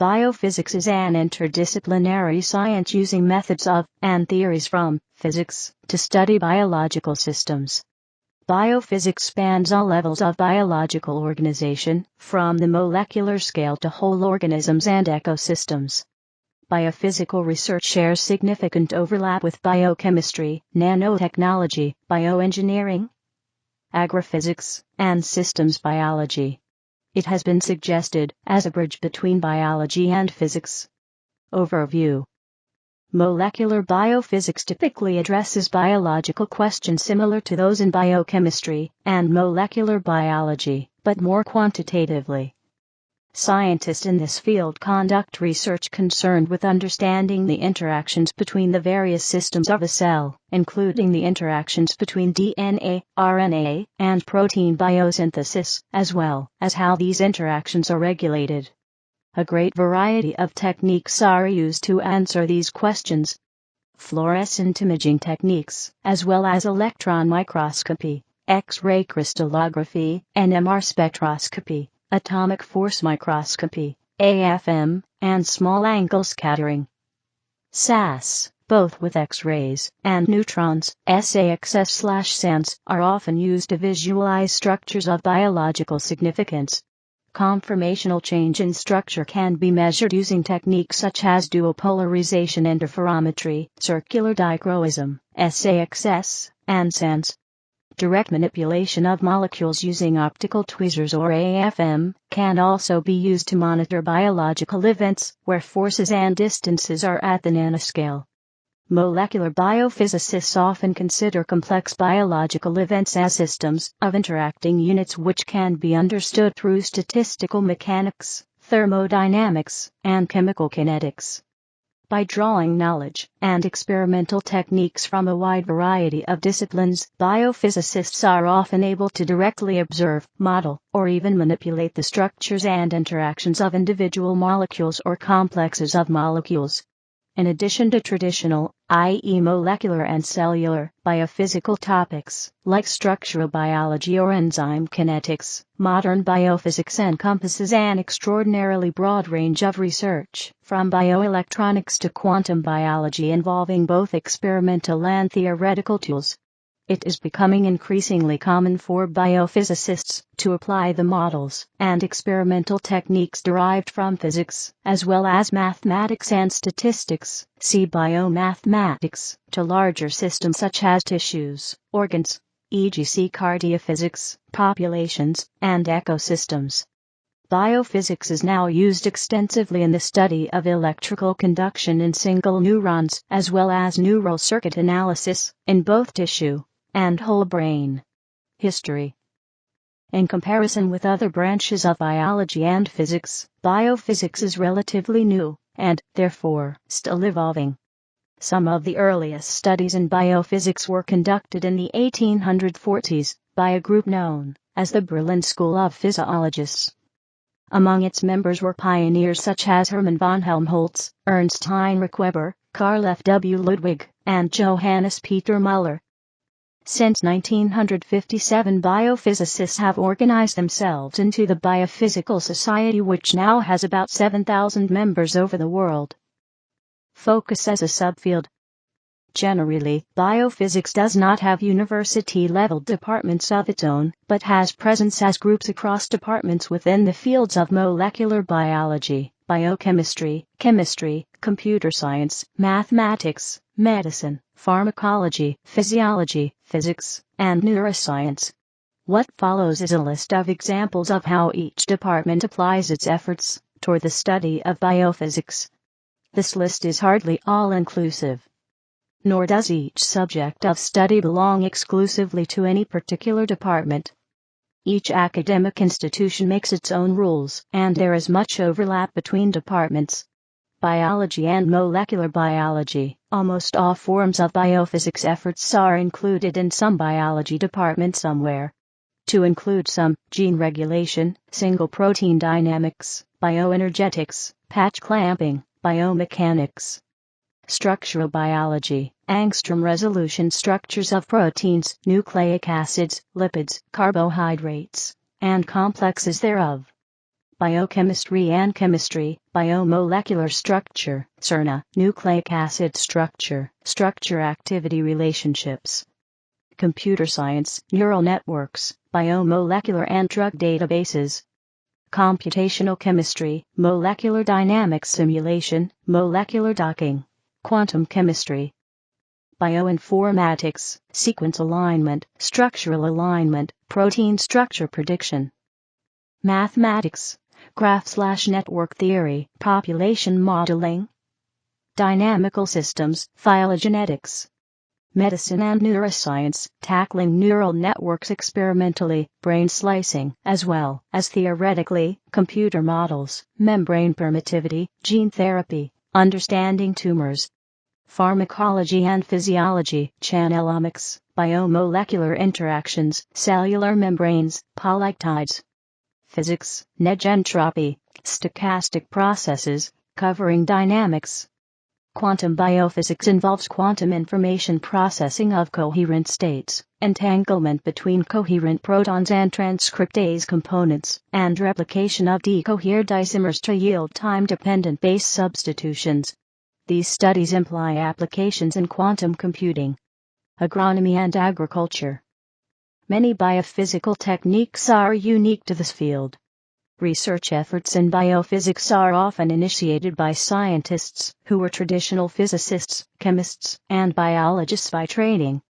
Biophysics is an interdisciplinary science using methods of, and theories from, physics, to study biological systems. Biophysics spans all levels of biological organization, from the molecular scale to whole organisms and ecosystems. Biophysical research shares significant overlap with biochemistry, nanotechnology, bioengineering, agrophysics, and systems biology. It has been suggested as a bridge between biology and physics. Overview. Molecular biophysics typically addresses biological questions similar to those in biochemistry and molecular biology, but more quantitatively. Scientists in this field conduct research concerned with understanding the interactions between the various systems of a cell, including the interactions between DNA, RNA, and protein biosynthesis, as well as how these interactions are regulated. A great variety of techniques are used to answer these questions. Fluorescent imaging techniques, as well as electron microscopy, X-ray crystallography, NMR spectroscopy, atomic force microscopy, AFM, and small-angle scattering. SAS, both with X-rays and neutrons, SAXS/SANS, are often used to visualize structures of biological significance. Conformational change in structure can be measured using techniques such as duopolarization interferometry, circular dichroism, SAXS, and SANS. Direct manipulation of molecules using optical tweezers or AFM can also be used to monitor biological events where forces and distances are at the nanoscale. Molecular biophysicists often consider complex biological events as systems of interacting units which can be understood through statistical mechanics, thermodynamics, and chemical kinetics. By drawing knowledge and experimental techniques from a wide variety of disciplines, biophysicists are often able to directly observe, model, or even manipulate the structures and interactions of individual molecules or complexes of molecules. In addition to traditional, i.e. molecular and cellular, biophysical topics, like structural biology or enzyme kinetics, modern biophysics encompasses an extraordinarily broad range of research, from bioelectronics to quantum biology involving both experimental and theoretical tools. It is becoming increasingly common for biophysicists to apply the models and experimental techniques derived from physics, as well as mathematics and statistics, see biomathematics, to larger systems such as tissues, organs, e.g. cardiophysics, populations, and ecosystems. Biophysics is now used extensively in the study of electrical conduction in single neurons, as well as neural circuit analysis in both tissue and whole brain. History. In comparison with other branches of biology and physics, biophysics is relatively new, and, therefore, still evolving. Some of the earliest studies in biophysics were conducted in the 1840s by a group known as the Berlin School of Physiologists. Among its members were pioneers such as Hermann von Helmholtz, Ernst Heinrich Weber, Carl F. W. Ludwig, and Johannes Peter Müller. Since 1957, biophysicists have organized themselves into the Biophysical Society, which now has about 7,000 members over the world. Focus as a subfield. Generally, biophysics does not have university-level departments of its own, but has presence as groups across departments within the fields of molecular biology, biochemistry, chemistry, computer science, mathematics, medicine, pharmacology, physiology, physics, and neuroscience. What follows is a list of examples of how each department applies its efforts toward the study of biophysics. This list is hardly all-inclusive. Nor does each subject of study belong exclusively to any particular department. Each academic institution makes its own rules, and there is much overlap between departments. Biology and molecular biology. Almost all forms of biophysics efforts are included in some biology department somewhere. To include some: gene regulation, single protein dynamics, bioenergetics, patch clamping, biomechanics. Structural biology, angstrom resolution structures of proteins, nucleic acids, lipids, carbohydrates, and complexes thereof. biochemistry and chemistry, biomolecular structure, CERNA, nucleic acid structure, structure-activity relationships. Computer science, neural networks, biomolecular and drug databases. Computational chemistry, molecular dynamics simulation, molecular docking. Quantum chemistry. Bioinformatics, sequence alignment, structural alignment, protein structure prediction. Mathematics, graph/network theory, population modeling. Dynamical systems, phylogenetics. Medicine and neuroscience, tackling neural networks experimentally, brain slicing, as well as theoretically, computer models, membrane permittivity, gene therapy, understanding tumors. Pharmacology and physiology, channelomics, biomolecular interactions, cellular membranes, polypeptides. Physics, negentropy, stochastic processes, covering dynamics. Quantum biophysics involves quantum information processing of coherent states, entanglement between coherent protons and transcriptase components, and replication of decohered isomers to yield time-dependent base substitutions. These studies imply applications in quantum computing, agronomy and agriculture. Many biophysical techniques are unique to this field. Research efforts in biophysics are often initiated by scientists who were traditional physicists, chemists, and biologists by training.